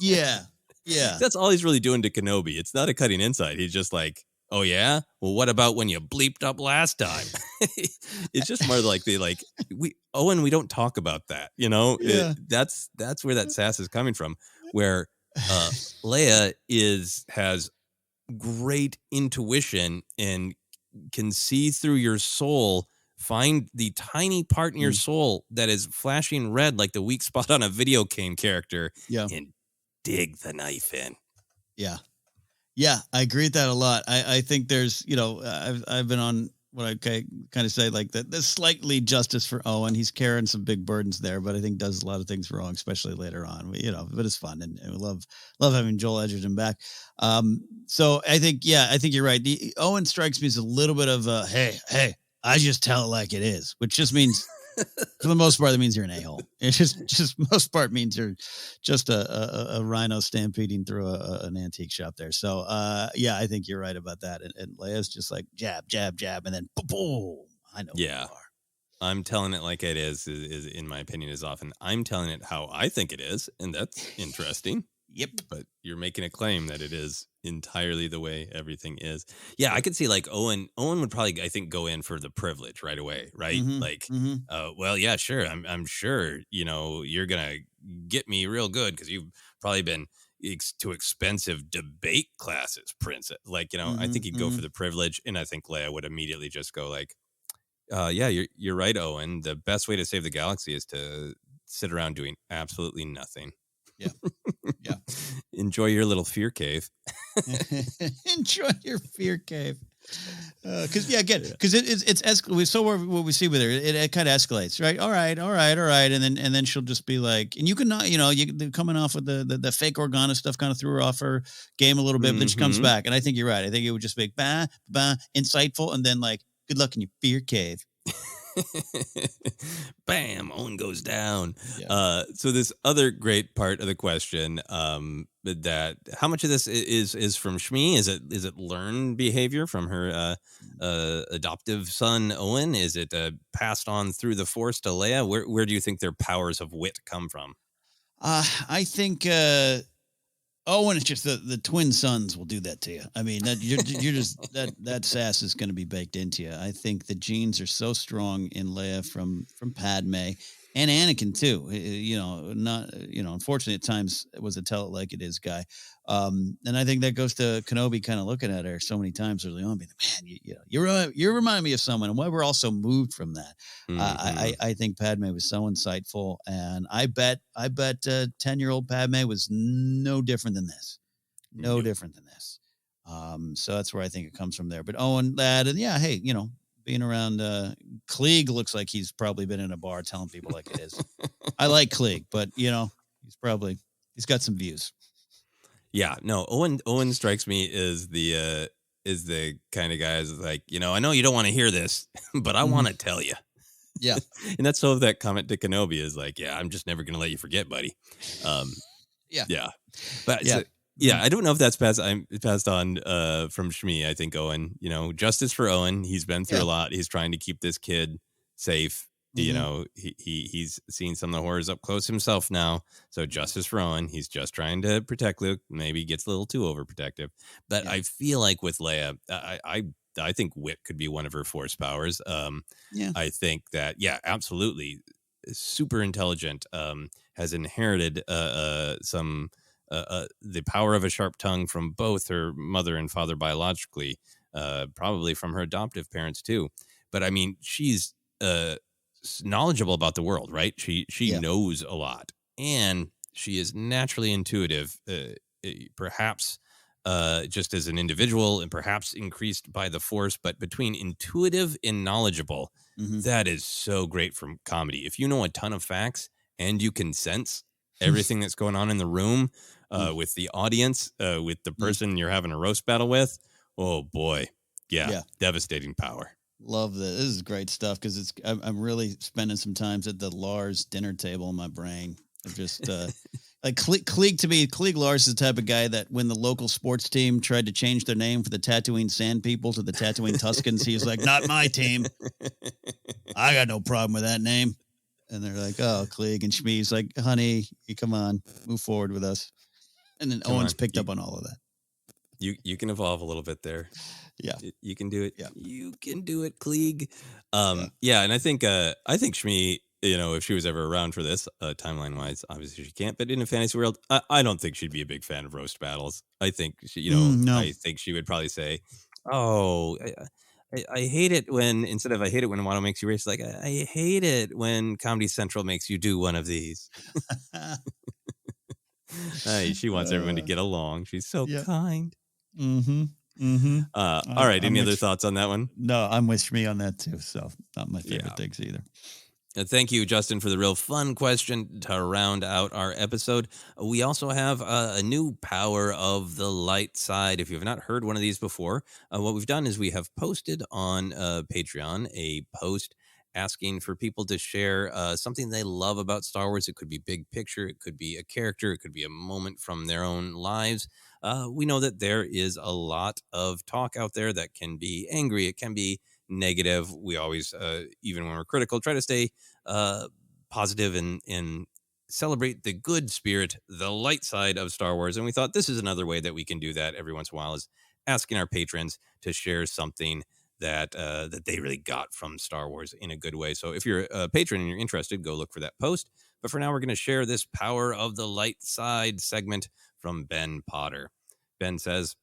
Yeah. That's all he's really doing to Kenobi. It's not a cutting insight. He's just like, oh yeah, well, what about when you bleeped up last time? It's just more like Owen, we don't talk about that, Yeah. That's where that sass is coming from, where Leia has great intuition and can see through your soul, find the tiny part in your soul that is flashing red like the weak spot on a video game character, and dig the knife in. Yeah, I agree with that a lot. I think there's, I've been on what I kind of say like that. There's slightly justice for Owen. He's carrying some big burdens there, but I think does a lot of things wrong, especially later on. But it's fun, and we love having Joel Edgerton back. So I think you're right. Owen strikes me as a little bit of a hey, I just tell it like it is, which just means. For the most part, that means you're an a-hole. It just most part means you're just a rhino stampeding through an antique shop there. So, I think you're right about that. And Leia's just like jab, jab, jab, and then boom. I know who you are. I'm telling it like it is in my opinion, is often I'm telling it how I think it is, and that's interesting. Yep. But you're making a claim that it is entirely the way everything is. Yeah, I could see like Owen would probably, I think, go in for the privilege right away, right? Mm-hmm. Well, yeah, sure. I'm sure, you're going to get me real good because you've probably been to expensive debate classes, princess. I think he'd go for the privilege, and I think Leia would immediately just go like, you're right, Owen. The best way to save the galaxy is to sit around doing absolutely nothing. Yeah. Enjoy your little fear cave. Enjoy your fear cave. Because it's so what we see with her, it kind of escalates, right? All right, and then she'll just be like, and you can not, they're coming off with the fake Organa stuff, kind of threw her off her game a little bit, but then she comes back, and I think you're right. I think it would just be insightful, and then like, good luck in your fear cave. Bam, Owen goes down. So this other great part of the question, that how much of this is from Shmi? Is it learned behavior from her adoptive son Owen? Is it passed on through the Force to Leia? Where do you think their powers of wit come from? I think Owen, it's just the twin sons will do that to you. I mean, you're just that sass is going to be baked into you. I think the genes are so strong in Leia from Padme, And Anakin too, unfortunately at times it was a tell it like it is guy. And I think that goes to Kenobi kind of looking at her so many times early on, being man, you remind me of someone, and why we're all so moved from that. I think Padme was so insightful, and I bet 10-year-old Padme was no different than this. No different than this. So that's where I think it comes from there. But Owen, lad, and yeah, hey, being around Klieg looks like he's probably been in a bar telling people like it is. I like Klieg, but he's got some views. Yeah, no, Owen strikes me as the kind of guy who's like, I know you don't want to hear this, but I want to tell you. Yeah. And that's so that comment to Kenobi is like, yeah, I'm just never going to let you forget, buddy. Yeah. But yeah, I don't know if that's passed on from Shmi. I think Owen, justice for Owen. He's been through a lot. He's trying to keep this kid safe. He's seen some of the horrors up close himself now. So justice for Owen. He's just trying to protect Luke. Maybe gets a little too overprotective. But I feel like with Leia, I think wit could be one of her force powers. I think that, absolutely. Super intelligent, has inherited some the power of a sharp tongue from both her mother and father biologically, probably from her adoptive parents too. But I mean, she's knowledgeable about the world, right? She knows a lot, and she is naturally intuitive, perhaps just as an individual, and perhaps increased by the Force. But between intuitive and knowledgeable, that is so great from comedy. If you know a ton of facts and you can sense everything that's going on in the room, with the audience, with the person you're having a roast battle with, oh boy, devastating power. Love that. This is great stuff because I'm really spending some time at the Lars dinner table in my brain. I'm just like Klieg to me. Klieg Lars is the type of guy that when the local sports team tried to change their name for the Tatooine Sand People to the Tatooine Tuscans, he was like, "Not my team. I got no problem with that name." And they're like, "Oh, Klieg," and Shmi's like, "Honey, you come on, move forward with us." And then Owen's picked up on all of that. You can evolve a little bit there. Yeah, you can do it. Yeah, you can do it, Klieg. And I think Shmi, if she was ever around for this, timeline wise, obviously she can't. But in a fantasy world, I don't think she'd be a big fan of roast battles. I think she, I think she would probably say, "Oh, I hate it when instead of I hate it when Wano makes you race, like I hate it when Comedy Central makes you do one of these." She wants everyone to get along. She's so kind. All right. Any other thoughts on that one? No, I'm with Shmi on that too. So not my favorite things either. Thank you, Justin, for the real fun question to round out our episode. We also have a new Power of the Light side. If you have not heard one of these before, what we've done is we have posted on Patreon a post asking for people to share something they love about Star Wars. It could be big picture. It could be a character. It could be a moment from their own lives. We know that there is a lot of talk out there that can be angry. It can be negative. We always, even when we're critical, try to stay positive and celebrate the good spirit, the light side of Star Wars. And we thought this is another way that we can do that every once in a while, is asking our patrons to share something that they really got from Star Wars in a good way. So if you're a patron and you're interested, go look for that post. But for now, we're going to share this Power of the Light side segment from Ben Potter. Ben says,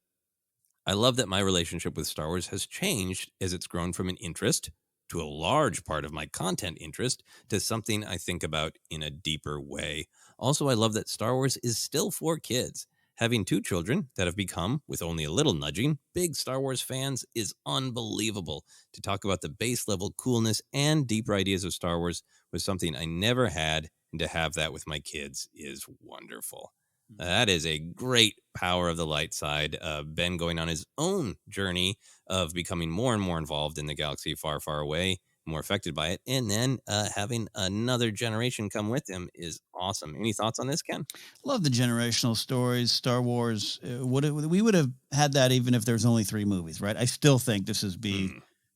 "I love that my relationship with Star Wars has changed as it's grown from an interest to a large part of my content interest to something I think about in a deeper way. Also, I love that Star Wars is still for kids. Having 2 children that have become, with only a little nudging, big Star Wars fans is unbelievable. To talk about the base level coolness and deeper ideas of Star Wars was something I never had, and to have that with my kids is wonderful." That is a great Power of the Light side. Ben going on his own journey of becoming more and more involved in the galaxy far, far away, more affected by it, and then having another generation come with him is awesome. Any thoughts on this, Ken? Love the generational stories. Star Wars, we would have had that even if there's only 3 movies, right? I still think this is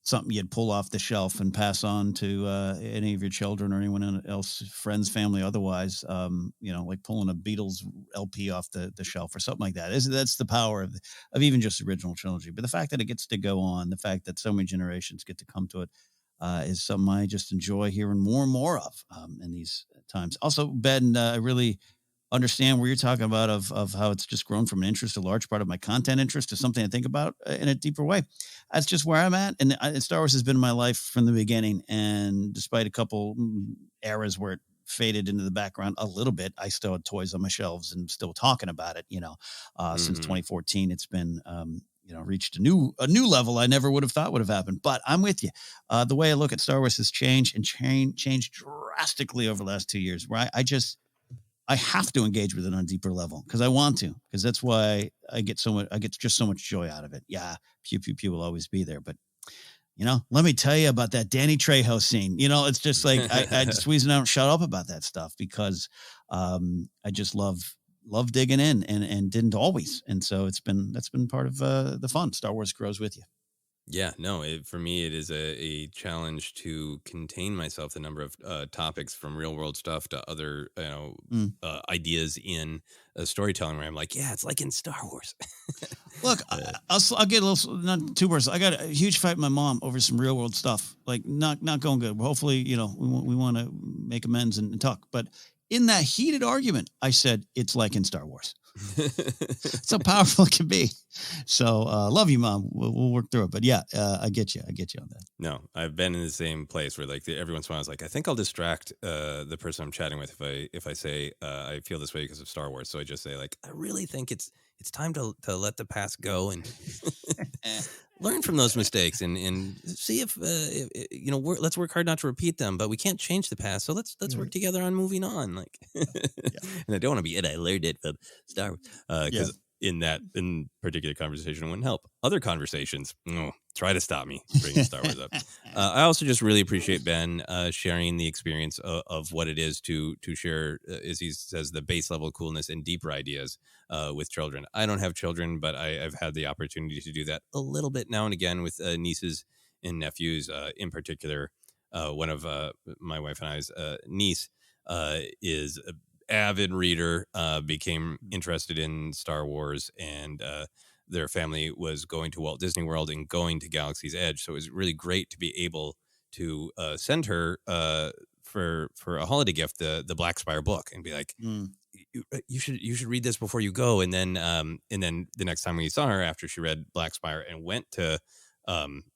something you'd pull off the shelf and pass on to any of your children or anyone else, friends, family, otherwise, like pulling a Beatles LP off the shelf or something like that. That's the power of even just the original trilogy. But the fact that it gets to go on, the fact that so many generations get to come to it, is something I just enjoy hearing more and more of in these times. Also, Ben, I really understand where you're talking about of how it's just grown from an interest, a large part of my content interest, to something I think about in a deeper way. That's just where I'm at. And Star Wars has been in my life from the beginning. And despite a couple eras where it faded into the background a little bit, I still had toys on my shelves and still talking about it, since 2014. It's been, reached a new level I never would have thought would have happened. But I'm with you. The way I look at Star Wars has changed drastically over the last 2 years, where I have to engage with it on a deeper level because I want to, because that's why I get so much joy out of it. Yeah, pew pew pew will always be there, but let me tell you about that Danny Trejo scene. It's just like I just squeezing out and shut up about that stuff because I just love digging in and didn't always, and so that's been part of the fun. Star Wars grows with you. Yeah, no, for me, it is a challenge to contain myself, the number of topics from real world stuff to other, ideas in storytelling where I'm like, yeah, it's like in Star Wars. Look, I'll get a little, not too personal. I got a huge fight with my mom over some real world stuff, like not going good. Hopefully, we want to make amends and talk. But in that heated argument, I said, it's like in Star Wars. It's how powerful it can be. So love you, Mom. We'll work through it. But yeah, I get you on that. No, I've been in the same place where like every once in a while I was like, I think I'll distract the person I'm chatting with if I say I feel this way because of Star Wars. So I just say like, I really think it's time to let the past go and learn from those mistakes and see if let's work hard not to repeat them, but we can't change the past. So let's work together on moving on. Like, and I don't want to be it. I learned it from Star Wars because in particular conversation, it wouldn't help. Other conversations, try to stop me bringing Star Wars up. I also just really appreciate Ben sharing the experience of what it is to share, as he says, the base level coolness and deeper ideas with children. I don't have children, but I've had the opportunity to do that a little bit now and again with nieces and nephews. In particular, one of my wife and I's niece is a avid reader, became interested in Star Wars, and their family was going to Walt Disney World and going to Galaxy's Edge. So it was really great to be able to send her for a holiday gift the Black Spire book and be like, you should read this before you go. And then the next time we saw her after she read Black Spire and went to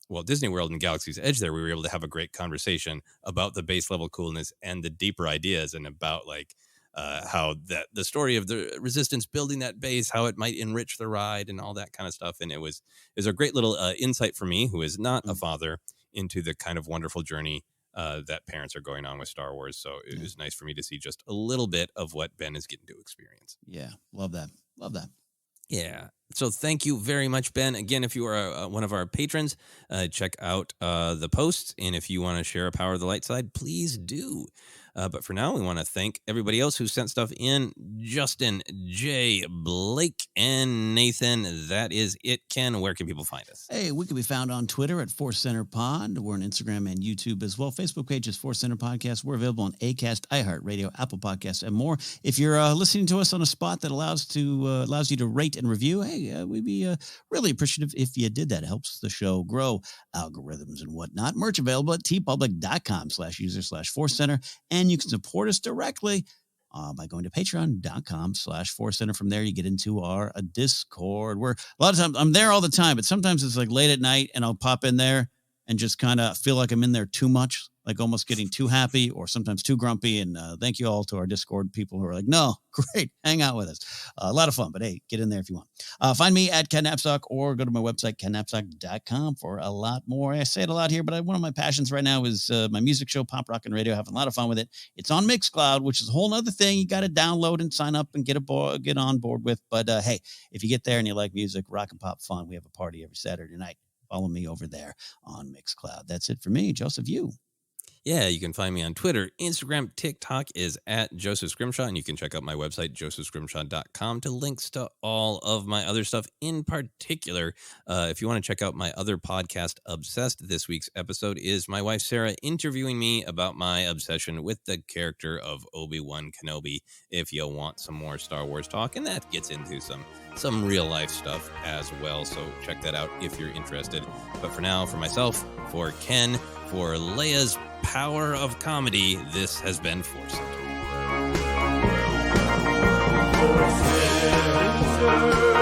Walt Disney World and Galaxy's Edge, there we were able to have a great conversation about the base level coolness and the deeper ideas, and about like how that the story of the Resistance building that base, how it might enrich the ride and all that kind of stuff. And it was a great little insight for me, who is not a father, into the kind of wonderful journey that parents are going on with Star Wars. So it was nice for me to see just a little bit of what Ben is getting to experience. Yeah. Love that. Yeah. So thank you very much, Ben. Again, if you are one of our patrons, check out the posts. And if you want to share a Power of the Light side, please do. But for now, we want to thank everybody else who sent stuff in. Justin, Jay, Blake, and Nathan. That is it. Ken, where can people find us? Hey, we can be found on Twitter at ForceCenter Pod. We're on Instagram and YouTube as well. Facebook page is ForceCenter Podcast. We're available on Acast, iHeartRadio, Apple Podcasts, and more. If you're listening to us on a spot that allows you to rate and review, hey, we'd be really appreciative if you did that. It helps the show grow, algorithms and whatnot. Merch available at tpublic.com/user/ForceCenter. And you can support us directly by going to patreon.com/ForceCenter. From there, you get into our Discord, where a lot of times I'm there all the time, but sometimes it's like late at night and I'll pop in there and just kind of feel like I'm in there too much, like almost getting too happy or sometimes too grumpy. And thank you all to our Discord people who are like, no, great, hang out with us. A lot of fun, but hey, get in there if you want. Find me at Ken Napzok or go to my website, kennapzok.com, for a lot more. I say it a lot here, but one of my passions right now is my music show, Pop Rock and Radio. Having a lot of fun with it. It's on Mixcloud, which is a whole nother thing you got to download and sign up and get on board with. But hey, if you get there and you like music, rock and pop fun, we have a party every Saturday night. Follow me over there on Mixcloud. That's it for me. Joseph, you. Yeah, you can find me on Twitter, Instagram, TikTok is at Joseph Scrimshaw, and you can check out my website, josephscrimshaw.com, to links to all of my other stuff. In particular, if you want to check out my other podcast, Obsessed, this week's episode is my wife, Sarah, interviewing me about my obsession with the character of Obi-Wan Kenobi, if you want some more Star Wars talk, and that gets into some real-life stuff as well, so check that out if you're interested. But for now, for myself, for Ken, for Leia's power of comedy, this has been ForceCenter.